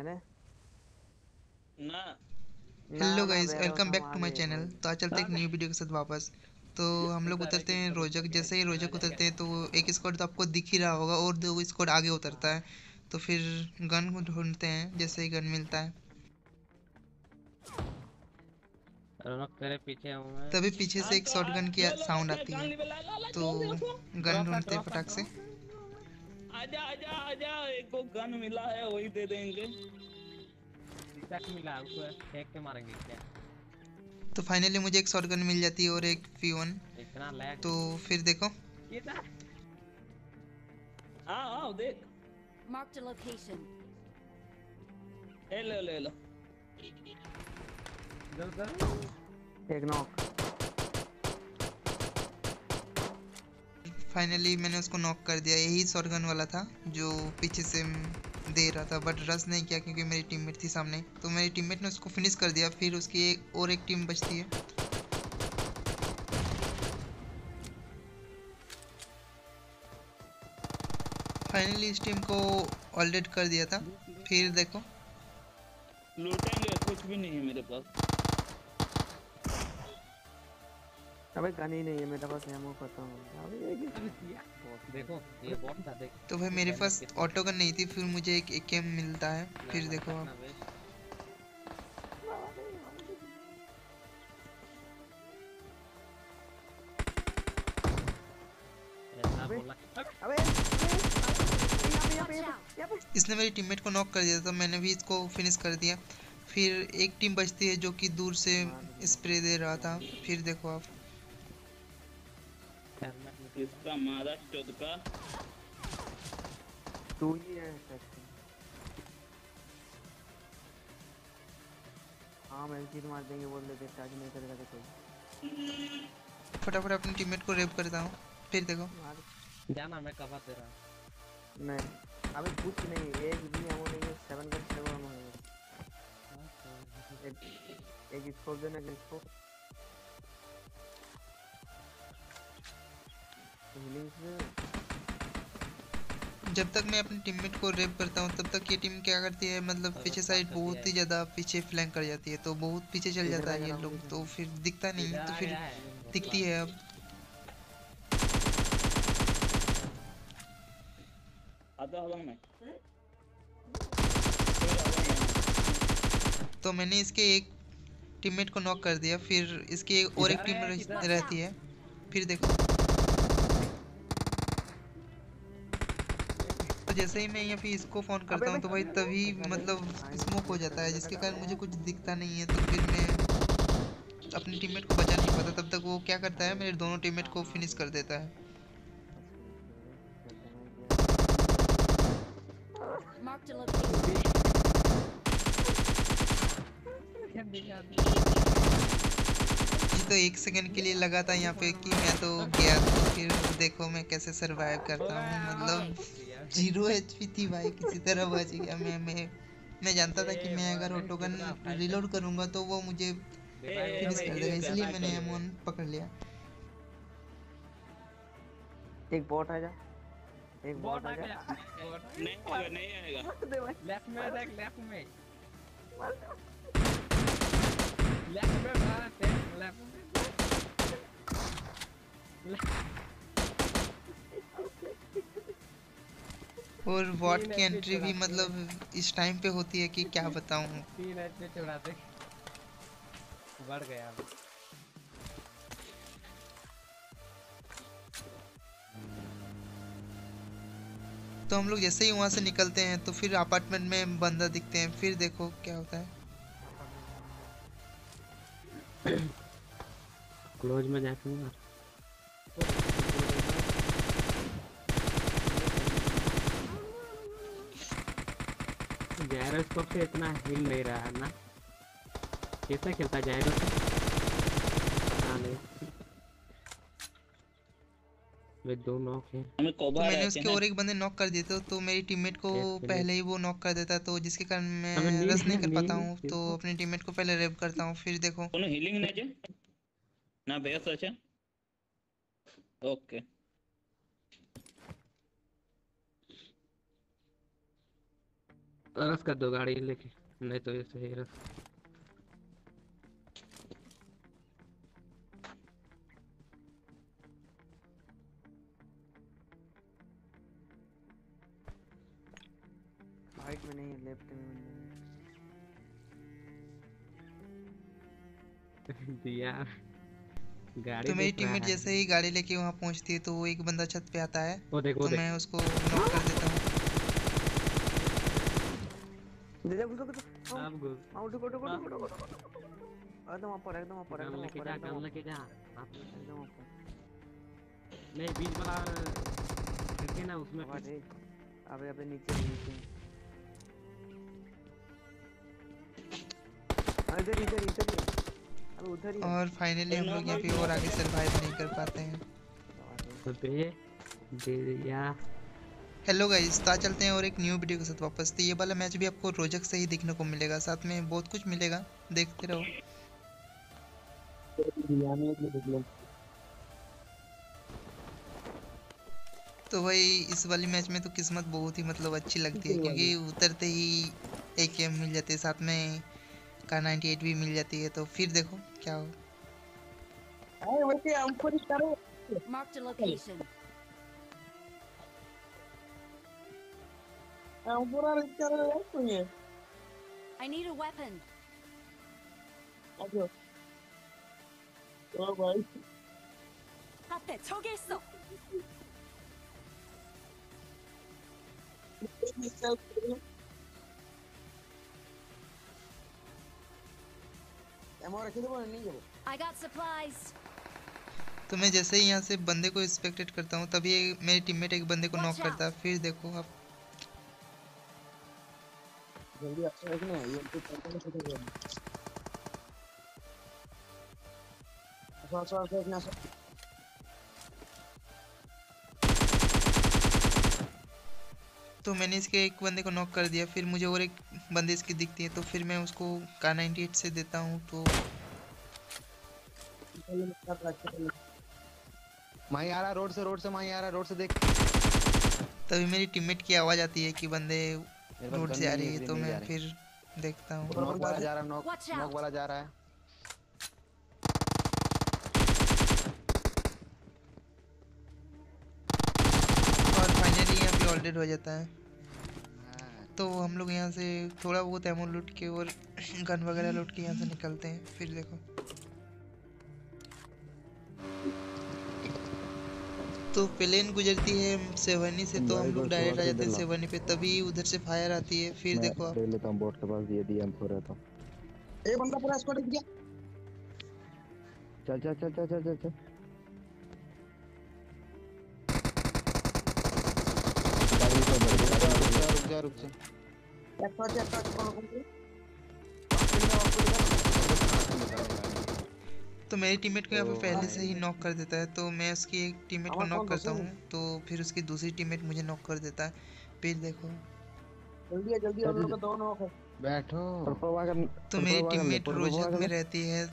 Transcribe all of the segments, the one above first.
मैंने ना। ना हेलो ना गाइस, वेयर हाउस वेलकम हम बैक आ टू माय गए चैनल। वही। तो आज चलते हैं एक न्यू वीडियो के साथ वापस। तो हम लोग उतरते हैं रोजक। जैसे ही रोजक उतरते हैं तो एक स्क्वाड तो आपको दिख ही रहा होगा और दो स्क्वाड आगे उतरता है। तो फिर गन को ढूंढते हैं। जैसे ही गन मिलता है रौनक तेरे पीछे हूँ मैं। तभी पीछे से हाँ एक तो शॉटगन की लो लो साउंड अपने आती कान है। लिबे ला ला ला तो जल्दी रखो। गन ड्रॉप है ढूंढते हैं ड्रॉप है फटाक से। ड्रॉप है। आजा आजा आजा, एक को गन मिला है वही दे देंगे। रिचेक मिला उसको फेंक के मारेंगे क्या? तो फाइनली मुझे एक शॉटगन मिल जाती है और एक P1। इतना लैग तो फिर देखो किधर? हाँ हाँ देख। Marked a location. ले लो ले लो। इधर उधर। एक नॉक। फाइनली मैंने उसको नॉक कर दिया। यही शॉटगन वाला था जो पीछे से दे रहा था, बट रश नहीं किया क्योंकि मेरी टीममेट थी सामने। तो मेरी टीममेट ने उसको फिनिश कर दिया। फिर उसकी एक टीम बचती है। फाइनली इस टीम को ऑल डेड कर दिया था। फिर देखो लूटेंगे, कुछ भी नहीं है मेरे पास। अबे गन ही नहीं है मेरे पास, एमो खत्म हो गया। अबे ये अरे किया। देखो ये बॉट था देख। तो भाई मेरे पास ऑटो गन नहीं थी, फिर मुझे एक एकेएम मिलता है। फिर देखो आप ऐसा अबे बोला। अबे यहाँ पे Watch यहाँ out. पे यहाँ पे। इसने मेरी टीममेट को नॉक कर दिया था, मैंने भी इसको फिनिश कर दिया। फिर एक टीम बचती है जो कि दूर से मार दिया। स्प्रे दे रहा था। फिर देखो आप हेलमेट में किधर? इसका मारा चौध का। तू ही है सच। हाँ मैं चीज मार देंगे बोल देते, चार्ज नहीं करेगा तो कोई। फटाफट अपनी टीममेट को रेप करता हूँ। फिर देखो मार। जाना मैं कवर दे रहा हूँ। नहीं अबे कुछ नहीं, एक भी एमो नहीं है। 7 गन 7 एमो है। एक स्कोप देना, एक स्कोप हीलिंग से। जब तक मैं अपनी टीममेट को रेप करता हूँ तब तक ये टीम क्या करती है, मतलब पीछे साइड बहुत ही ज़्यादा पीछे फ्लैंक कर जाती है। तो बहुत पीछे चल इधर जाता है ये बैकग्राउंड लोग, दिख तो फिर दिखता नहीं। इधर तो आ फिर गया है। दिखती है अब। आता हवा में। तो मैंने इसके एक टीममेट को नॉक कर दिया। फिर इसकी और एक इधर टीम है किधर? रहती है। फिर देखो तो जैसे ही मैं यहाँ पे इसको फ़ोन अबे करता हूँ तो भाई तभी मतलब स्मोक हो जाता है, जिसके कारण मुझे कुछ दिखता नहीं है। तो फिर मैं अपनी टीममेट को बचा नहीं पाता। तब तक वो क्या करता है, मेरे दोनों टीममेट को फिनिश कर देता है। Marked a location. ये तो एक सेकंड के लिए लगा था यहाँ पे कि मैं तो गया था। फिर देखो मैं कैसे सरवाइव करता हूँ। मतलब 0 HP थी भाई, किसी तरह बच गया मैं जानता था कि मैं अगर ऑटोगन रिलोड करूँगा तो वो मुझे फिनिश कर देगा, इसलिए मैंने M1 पकड़ लिया। एक बॉट आ जा, एक बॉट बॉट आ आ जा। गया। बॉट नहीं आएगा नहीं आएगा। दे भाई। लेफ्ट में देख लेफ्ट में। लेफ्ट में मार दे लेफ्ट में। और वॉट की एंट्री भी मतलब इस टाइम पे होती है कि क्या बताऊँ। 3 एचपी चढ़ा दे। बढ़ गया अब। तो हम लोग जैसे ही वहाँ से निकलते हैं तो फिर अपार्टमेंट में बंदा दिखते हैं। फिर देखो क्या होता है। क्लोज में जाके मार। जायरोस्कोप से इतना हिल नहीं रहा है ना। कैसे खेलता जायरो से? पता नहीं। वे दो नॉक है। हमें तो कवर मैंने रहते उसके हैं। और एक बंदे नॉक कर दिए थे, तो मेरी टीममेट को एक फिनिश। पहले ही वो नॉक कर देता है। तो जिसके कारण हमें मैं नील रस नहीं है कर पाता नील हूँ। तो देखो। अपनी टीममेट को पहले रेप करता हूँ। फिर देखो कोनो हीलिंग नहीं है ना बेस अच्छा। ओके रस कर दो गाड़ी लेके, नहीं तो ऐसे ही रस। राइट में नहीं, लेफ्ट में बंदा दिया गाड़ी तो मेरी देख रहा टीममेट है। जैसे ही गाड़ी लेके वहाँ पहुँचती है तो वो एक बंदा छत पे आता है, वो देख, वो तो देख। मैं उसको नॉक कर देता हूँ। दे दे उसको। अब घुस। आउट को एकदम ऊपर, एकदम ऊपर, गन एकदम लेके ऊपर, जा, एकदम गन ऊपर, लेके जा। आप एकदम ऊपर। नहीं, बीच वाला करके ना उसमें। आवाज है। अबे अबे नीचे नीचे। इधर इधर इधर ही है। अबे उधर ही है। और फाइनली हम लोग यहाँ पे और आगे सर्वाइव नहीं कर पाते हैं। अबे दे दिया। हेलो गाइस, तो आज चलते हैं और एक न्यू वीडियो के साथ वापस। तो ये वाला मैच भी आपको रोजक से ही देखने को मिलेगा, साथ में बहुत कुछ मिलेगा, देखते रहो। तो भाई इस वाली मैच में तो किस्मत बहुत ही मतलब अच्छी लगती है, क्योंकि उतरते ही AKM मिल जाती है, साथ में Kar98 भी मिल जाती है। तो फिर देखो क्या हो। Marked a location. I need a weapon. 앞에 저기 있어. I got supplies. तो मैं जैसे ही यहाँ से बंदे को स्पेक्टेट करता हूँ, तभी मेरे टीममेट एक बंदे को नॉक करता है। फिर देखो आप। तो मैंने इसके एक बंदे को नॉक कर दिया, फिर मुझे और एक बंदे इसकी दिखती है, तो फिर मैं उसको Kar98 से देता हूँ। तो माही आ रहा रोड से माही आ रहा रोड से, देख। तभी मेरी टीममेट की आवाज़ आती है कि बंदे मेरे पास रोड गन से आ नहीं रही है, है, इसलिए तो नहीं जा मैं रहे। फिर देखता हूँ। नॉक वाला जा रहा है, Watch out. नॉक वाला जा रहा है। और फाइनली यहाँ पे ऑल्डेड हो जाता है। तो हम लोग यहाँ से थोड़ा बहुत एमो लूट के और गन वगैरह लूट के यहाँ से निकलते हैं। फिर देखो, तो प्लेन गुजरती है सेवनी से, तो हम लोग डायरेक्ट आ जाते हैं सेवनी पे, तभी उधर से फायर आती है। फिर देखो आप। ले लेता हूँ बोट के पास, ये M4 रहता हूँ। ए बंदा पूरा स्क्वाड दिख गया। चल चल चल चल चल चल चल। रुक जा। एक तो तो मेरी टीममेट को यहाँ पे पहले से ही नॉक कर देता है, तो मैं उसकी एक टीममेट को नॉक करता हूँ, तो फिर उसकी दूसरी टीममेट मुझे नॉक कर देता है। फिर देखो, जल्दी हम लोग का दो नॉक है। बैठो। तो मेरी टीममेट रोजक में रहती है,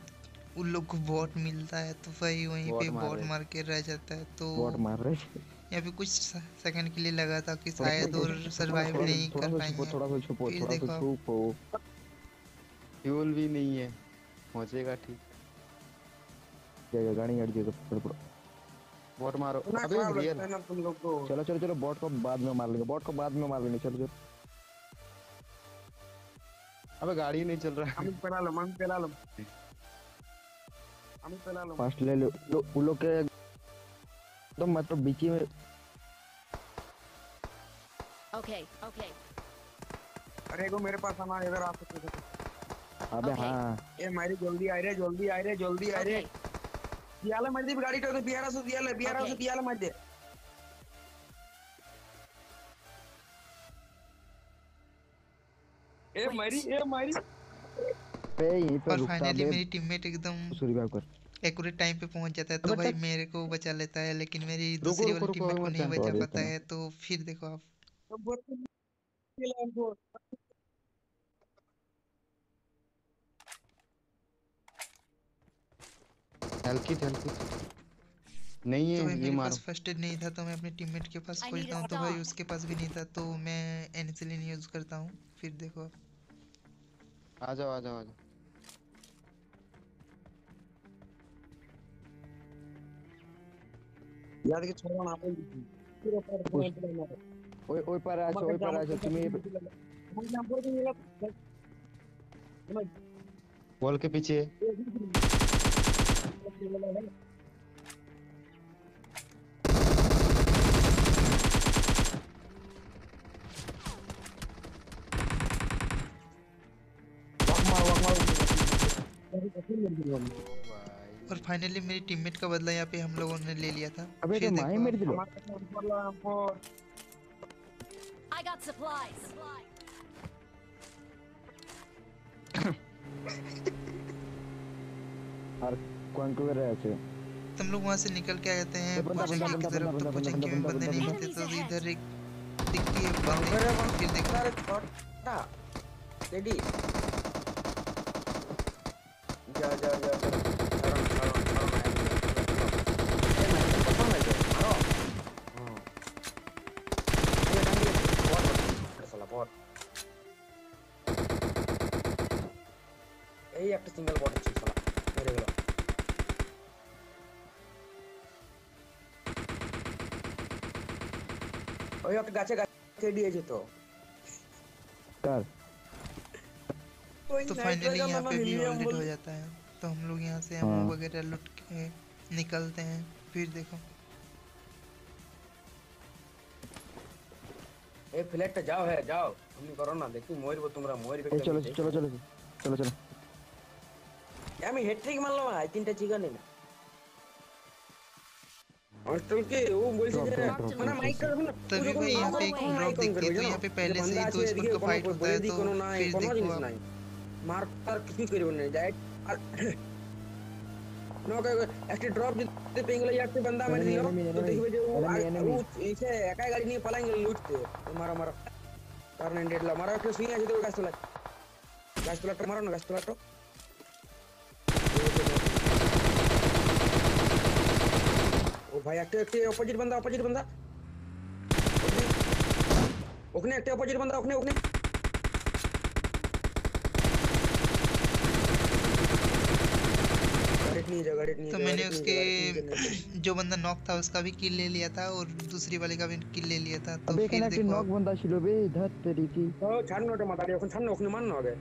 उन लोग को बॉट मिलता है, तो वही वहीं पे बॉट मार के रह जाता है। तो बॉट मार रहे। यहाँ पे कुछ सेकंड के लिए लगा था कि शायद और सरवाइव नहीं कर पाएंगे। थोड़ा सा छुपो, फिर थोड़ा देखो सा आप। छुपो। फ्यूल भी नहीं है, पहुंचेगा ठीक। गाड़ी हट जाएगा। बॉट मारो। अबे रियल। तुम लोग को चलो चलो चलो, बॉट को बाद में मार लेंगे, चलो चलो। अबे गाड़ी नहीं चल रहा है। हम पहला लो फास्ट ले लो। उन लोग के तो मतलब बीच में। Okay. अरे को मेरे पास आना, इधर आ सकते हो। अबे Okay. हाँ, ए मेरी जल्दी आ रहे। बियाला मार दे गाड़ी तो बियारा से बियाला मार दे। ए मारी पे यहीं पे और रुकता फाइनली बे। मेरी टीममेट एकदम रिवाइव कर। एक्यूरेट टाइम पे पहुंच जाता है, तो भाई मेरे को बचा लेता है, लेकिन मेरी रुको, दूसरी रुको, वाली रुको, टीममेट को मत नहीं जाओ। बचा सॉरी, पाता सुनो। है। तो फिर देखो आप। हेल्प की। नहीं तो है भाई ये मेरे मारो। पास फर्स्ट एड नहीं था तो मैं अपने टीममेट के पास I need खोजता a हूँ, तो भाई stop. उसके पास भी नहीं था तो मैं एनिसिलिन यूज करता हूँ। फिर देखो आप। आ जाओ आ जाओ आ जाओ। याद के छोड़ा ना अपन पूरा पर पुश। पूरा मारो ওই পারে আছে, ওই পারে আছে, তুমি हम नाम पर भी मिला বল के पीछे। और फाइनली मेरी टीममेट का बदला यहाँ पे हम लोगों ने ले लिया था। अबे फिर तो माही देखो मेरे आप। दिलो। I got supplies. আর কোন করে আছে? तुम लोग वहाँ से निकल के आ जाते हैं ये बंदा, पोचंकी बंदा, की तरफ, बंदा, तो बंदा, पोचंकी में बंदा, बंदे बंदा, नहीं बंदा। मिलते तो इधर एक दिखती है बंदे। फिर देखो रेडी जा जा जा এই একটা সিঙ্গেল বট আছে শালা মেরে গেল ওই একটা গাছে গাছে দিয়েছে তো কার? तो फाइनली यहाँ पे भी ऑलरेडी हो जाता है। तो हम लोग यहाँ से एमो वगैरह लूट के निकलते हैं। फिर देखो এই ফ্ল্যাটটা যাও হ্যাঁ যাও তুমি করো না দেখি মরবো তোমরা মরবে এই চলো চলো চলো চলো চলো। আমি হেডট্রিক মারলাম ভাই তিনটা চিকেন না हॉस्टल के वो बोल से ना माइक कर ना तभी भाई यहाँ पे एक ड्रॉप दिखती है, तो यहाँ पे पहले से ही दो स्क्वाड का फाइट होता है। तो फिर देखो आप। मार कर किसी करियो नहीं जाए नो का एक्चुअली ड्रॉप जितने पेंगले यार से बंदा मार दियो तो देखिए जो वो इसे एकाई गाड़ी नहीं पलाएंगे लूटते मारो मारो कार 98 ला मारो के सुई আছে তো गाछ तो मारो ना गाछ तो ओ भाई एक अपोजिट बंदा ओकने एक अपोजिट बंदा ओकने गाड़ी नहीं तो मैंने उसके जो बंदा नॉक था उसका भी किल ले लिया था और दूसरी वाले का भी किल ले लिया था। तो अबे फिर কেন কি देखो নক বন্ধা ছিল বে ধত তেরি কি। ओ ছাড় নোটে মাথা দিয়ে এখন ছাড় না ওকনে মারনো আগে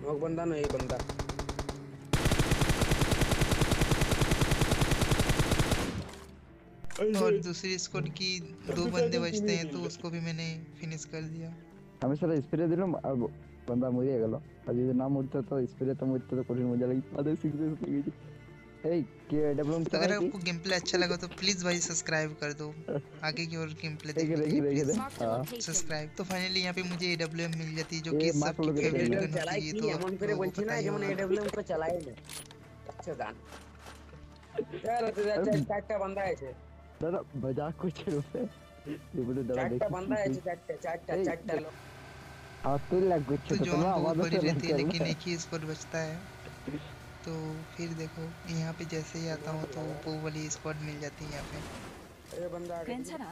নক बंदा না এই बंदा और दूसरी स्क्वाड की 2 बंदे बचते हैं तो उसको भी मैंने फिनिश कर दिया। আমি সারা স্প্রে দিলাম আর বন্ধা মরে গেল। আর যদি না মরতো তো স্প্রে তো মরতো তো কঠিন মজা লাগি। আদে সিক্রেট হয়ে গেছে। এই কে ডেভলপ तो अगर आपको गेम प्ले अच्छा लगा तो प्लीज भाई सब्सक्राइब कर दो आगे की और गेम प्ले देखने के लिए। देखिए Mark the location. सब्सक्राइब। तो फाइनली यहाँ पे मुझे AWM मिल जाती है जो कि ये मार्क सबकी लोग फेवरेट AWM गन चलाई होती है। की तो এমন করে आपको বলছি না पता ही যেমন होगा। এডব্লিউএম को চালাই না আচ্ছা গান চারটা বান্দা আছে দাদা মজাক করছে রূপে। ये बोले दादा চারটা देख বান্দা আছে চারটা লোক আর তুই লাগ तो করছে তো जो তোমরা बहुत আমাদের बड़ी তো रहती है लेकिन लाग एक ही स्क्वाड बचता है। तो फिर देखो यहाँ पे जैसे ही आता हूँ तो वो वाली स्क्वाड मिल जाती है यहाँ पे। ए बंदा आ गया 괜찮아.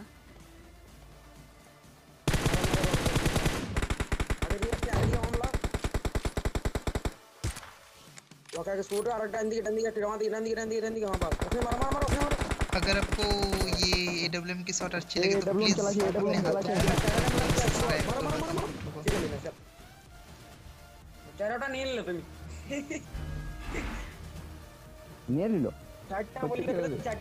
अरे ये क्या है ये हमला ओके के स्कूटर और डंडी के वहां पास ओके मारो ओके मारो अगर आपको ये AWM की शॉट अच्छी लगे तो AWM प्लीज चला चाहिए, अपने AWM हाथ चला में सब्सक्राइब कर दो। चारोटा नील ले तुम নিয়ে নিল। चारटा बोल के चार